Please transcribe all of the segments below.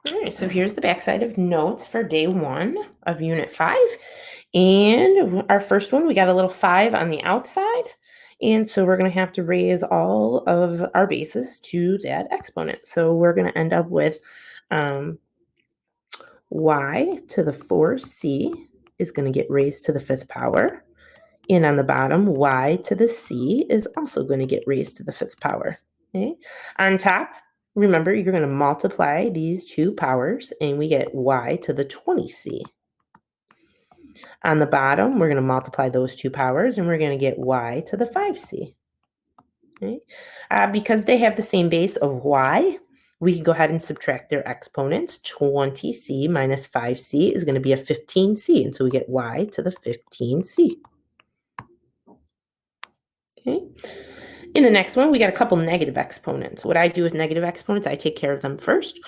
All right, so here's the backside of notes for day 1 of Unit 5. And our first one, we got a little 5 on the outside. And so we're going to have to raise all of our bases to that exponent. So we're going to end up with y to the 4c is going to get raised to the 5th power. And on the bottom, y to the c is also going to get raised to the 5th power. Okay? On top, remember, you're going to multiply these two powers, and we get y to the 20c. On the bottom, we're going to multiply those two powers, and we're going to get y to the 5c. Okay? Because they have the same base of y, we can go ahead and subtract their exponents. 20c minus 5c is going to be a 15c, and so we get y to the 15c. Okay. In the next one, we got a couple negative exponents. What I do with negative exponents, I take care of them first.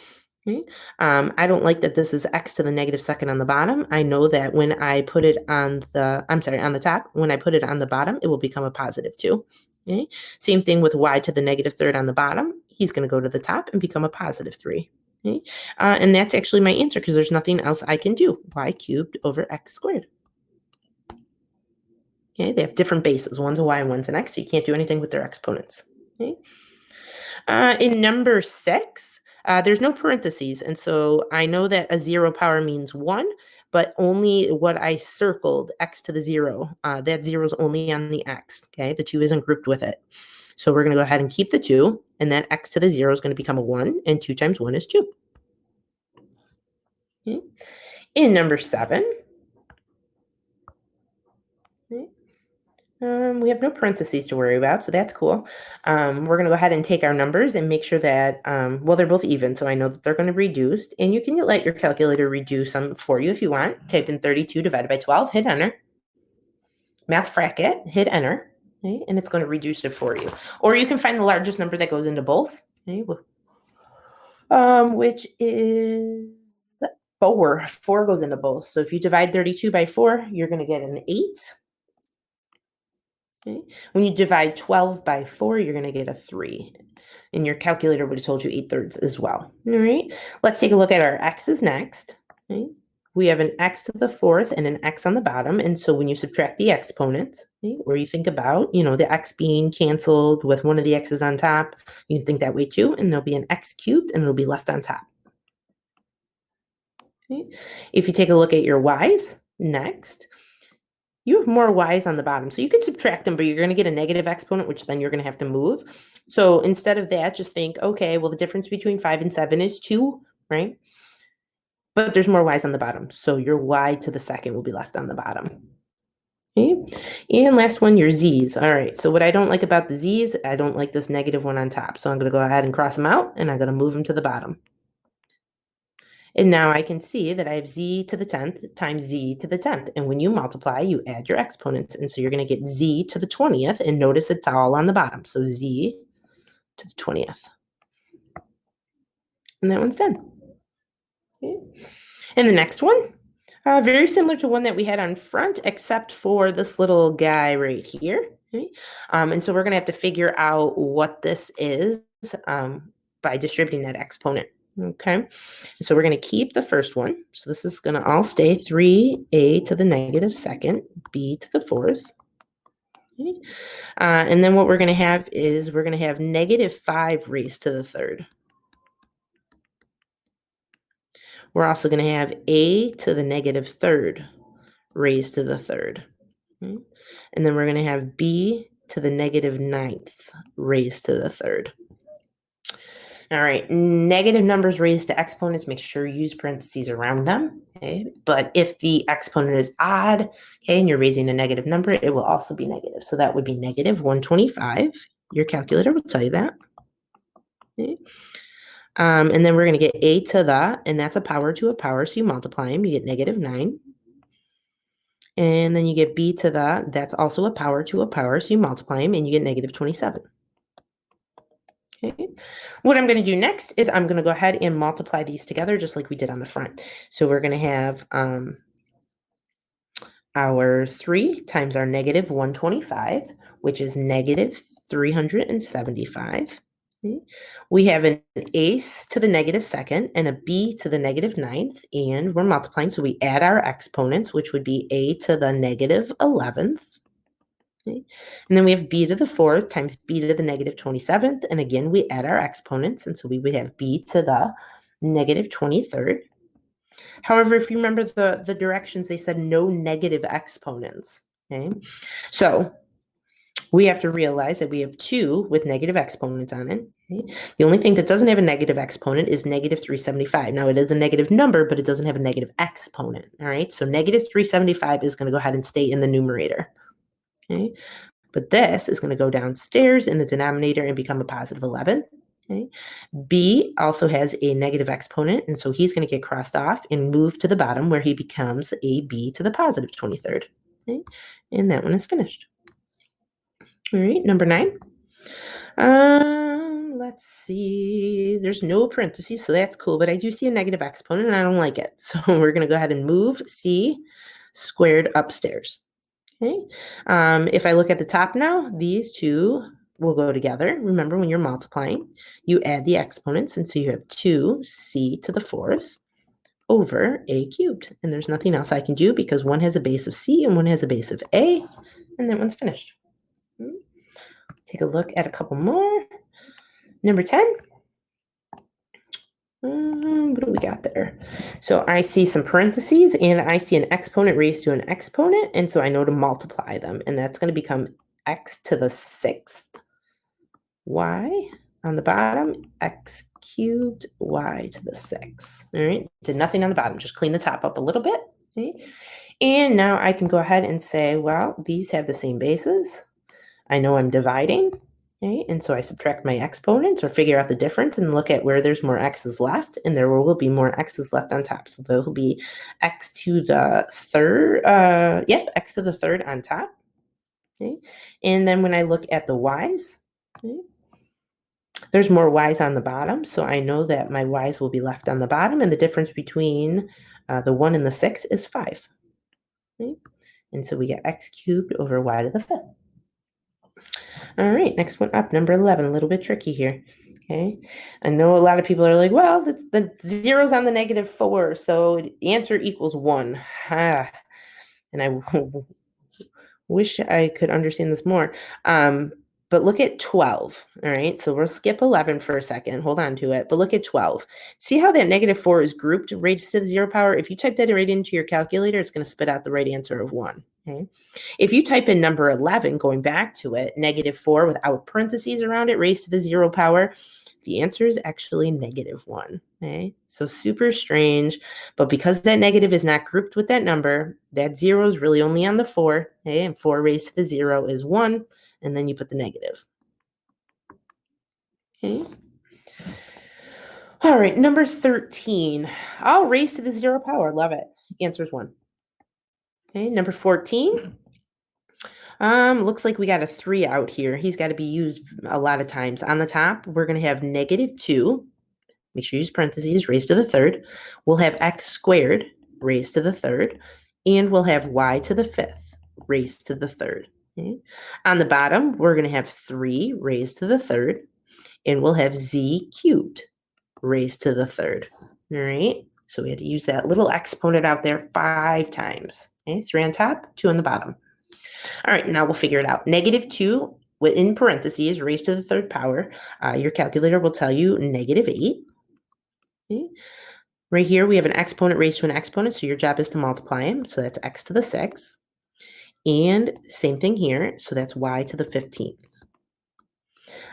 Okay. I don't like that this is x to the negative second on the bottom. I know that when I put it on the top, when I put it on the bottom, it will become a positive 2. Okay. Same thing with y to the negative third on the bottom. He's going to go to the top and become a positive 3. Okay. And that's actually my answer because there's nothing else I can do. Y cubed over x squared. Okay, they have different bases. One's a y and one's an x, so you can't do anything with their exponents. Okay. In number 6, there's no parentheses, and so I know that a 0 power means 1, but only what I circled, x to the 0, that 0 is only on the x, okay? The 2 isn't grouped with it. So we're going to go ahead and keep the 2, and that x to the 0 is going to become a 1, and 2 times 1 is 2. Okay. In number 7, okay, we have no parentheses to worry about, so that's cool. We're going to go ahead and take our numbers and make sure that, well, they're both even, so I know that they're going to be reduced. And you can let your calculator reduce them for you if you want. Type in 32 divided by 12, hit enter. Math bracket, hit enter, okay, and it's going to reduce it for you. Or you can find the largest number that goes into both, okay, which is 4. 4 goes into both. So if you divide 32 by 4, you're going to get an 8. Okay. When you divide 12 by 4, you're going to get a 3. And your calculator would have told you 8/3 as well. All right. Let's take a look at our x's next. Okay. We have an x to the 4th and an x on the bottom. And so when you subtract the exponents, okay, or you think about, the x being canceled with one of the x's on top, you can think that way too. And there'll be an x cubed and it'll be left on top. Okay. If you take a look at your y's next, you have more y's on the bottom. So you can subtract them, but you're going to get a negative exponent, which then you're going to have to move. So instead of that, just think, okay, well, the difference between 5 and 7 is 2, right? But there's more y's on the bottom. So your y to the second will be left on the bottom. Okay. And last one, your z's. All right. So what I don't like about the z's, I don't like this negative one on top. So I'm going to go ahead and cross them out, and I'm going to move them to the bottom. And now I can see that I have z to the 10th times z to the 10th. And when you multiply, you add your exponents. And so you're going to get z to the 20th. And notice it's all on the bottom. So z to the 20th. And that one's done. Okay. And the next one, very similar to one that we had on front, except for this little guy right here. Okay. And so we're going to have to figure out what this is by distributing that exponent. Okay, so we're going to keep the first one. So this is going to all stay 3a to the negative second, b to the 4th. Okay. And then what we're going to have is we're going to have negative 5 raised to the 3rd. We're also going to have a to the negative 3rd raised to the 3rd. Okay. And then we're going to have b to the negative 9th raised to the 3rd. All right, negative numbers raised to exponents, make sure you use parentheses around them, okay? But if the exponent is odd, okay, and you're raising a negative number, it will also be negative. So that would be negative 125. Your calculator will tell you that. Okay. And then we're going to get a to the, and that's a power to a power, so you multiply them, you get negative 9. And then you get b to the, that's also a power to a power, so you multiply them, and you get negative 27. Okay. What I'm going to do next is I'm going to go ahead and multiply these together just like we did on the front. So we're going to have our 3 times our negative 125, which is negative 375. Okay. We have an ace to the negative second and a b to the negative ninth, and we're multiplying, so we add our exponents, which would be a to the negative 11th. Okay. And then we have b to the fourth times b to the negative 27th, and again, we add our exponents, and so we would have b to the negative 23rd. However, if you remember the directions, they said no negative exponents. Okay. So we have to realize that we have 2 with negative exponents on it. Okay? The only thing that doesn't have a negative exponent is negative 375. Now, it is a negative number, but it doesn't have a negative exponent. All right, so negative 375 is going to go ahead and stay in the numerator. Okay, but this is going to go downstairs in the denominator and become a positive 11. Okay. B also has a negative exponent, and so he's going to get crossed off and move to the bottom where he becomes a b to the positive 23rd. Okay, and that one is finished. All right, number 9. Let's see. There's no parentheses, so that's cool, but I do see a negative exponent and I don't like it. So we're going to go ahead and move C squared upstairs. Okay. If I look at the top now, these two will go together. Remember, when you're multiplying, you add the exponents, and so you have 2c to the fourth over a cubed. And there's nothing else I can do because one has a base of c and one has a base of a, and that one's finished. Take a look at a couple more. Number 10. What do we got there? So I see some parentheses and I see an exponent raised to an exponent. And so I know to multiply them. And that's going to become x to the 6th. Y on the bottom, x cubed, y to the 6th. All right. Did nothing on the bottom. Just clean the top up a little bit. Okay. And now I can go ahead and say, well, these have the same bases. I know I'm dividing. Okay, and so I subtract my exponents or figure out the difference and look at where there's more x's left, and there will be more x's left on top. So there will be x to the third, x to the third on top. Okay, and then when I look at the y's, okay, there's more y's on the bottom, so I know that my y's will be left on the bottom, and the difference between the 1 and the 6 is 5. Okay, and so we get x cubed over y to the 5th. All right, next one up, number 11, a little bit tricky here. Okay, I know a lot of people are like, well, the zero's on the negative 4, so the answer equals 1. And I wish I could understand this more. But look at 12, all right? So we'll skip 11 for a second. Hold on to it. But look at 12. See how that negative 4 is grouped raised to the 0 power? If you type that right into your calculator, it's going to spit out the right answer of 1, okay? If you type in number 11, going back to it, negative 4 without parentheses around it, raised to the 0 power, the answer is actually negative 1, okay? So super strange, but because that negative is not grouped with that number, that 0 is really only on the 4, okay? And 4 raised to the 0 is 1, and then you put the negative. Okay. All right, number 13. I'll raise to the 0 power. Love it. Answer is 1. Okay, number 14. Looks like we got a 3 out here. He's got to be used a lot of times. On the top, we're going to have negative 2. Make sure you use parentheses, raised to the 3rd. We'll have x squared, raised to the 3rd. And we'll have y to the 5th, raised to the 3rd. Okay. On the bottom, we're going to have 3 raised to the 3rd. And we'll have z cubed, raised to the 3rd. All right. So we had to use that little exponent out there 5 times. Okay. 3 on top, 2 on the bottom. All right, now we'll figure it out. Negative 2 in parentheses raised to the 3rd power. Your calculator will tell you negative 8. Okay. Right here, we have an exponent raised to an exponent, so your job is to multiply them. So that's x to the 6th. And same thing here, so that's y to the 15th.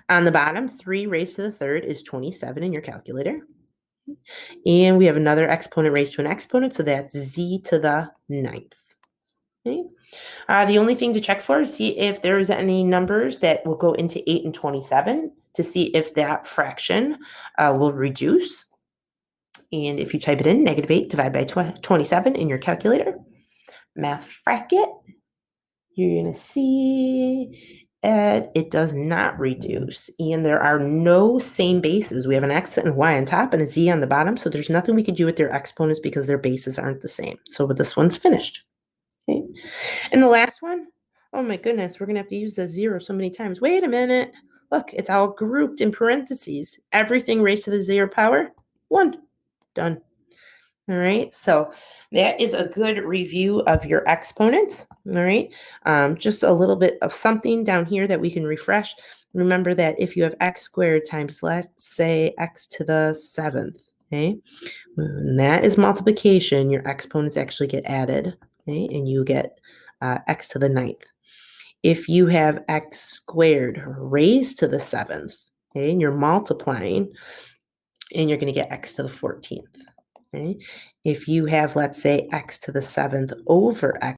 On the bottom, 3 raised to the 3rd is 27 in your calculator. And we have another exponent raised to an exponent, so that's z to the 9th. Okay. The only thing to check for is see if there's any numbers that will go into 8 and 27 to see if that fraction will reduce. And if you type it in, negative 8 divided by 27 in your calculator, math bracket, you're going to see it does not reduce. And there are no same bases. We have an x and y on top and a z on the bottom. So there's nothing we can do with their exponents because their bases aren't the same. So this one's finished. Okay. And the last one, oh my goodness, we're going to have to use the 0 so many times. Wait a minute. Look, it's all grouped in parentheses. Everything raised to the 0 power 1. Done. All right, so that is a good review of your exponents. All right, just a little bit of something down here that we can refresh. Remember that if you have x squared times, let's say, x to the 7th, okay, when that is multiplication, your exponents actually get added, okay, and you get x to the 9th. If you have x squared raised to the 7th, okay, and you're multiplying, and you're going to get x to the 14th. Okay? If you have, let's say, x to the 7th over x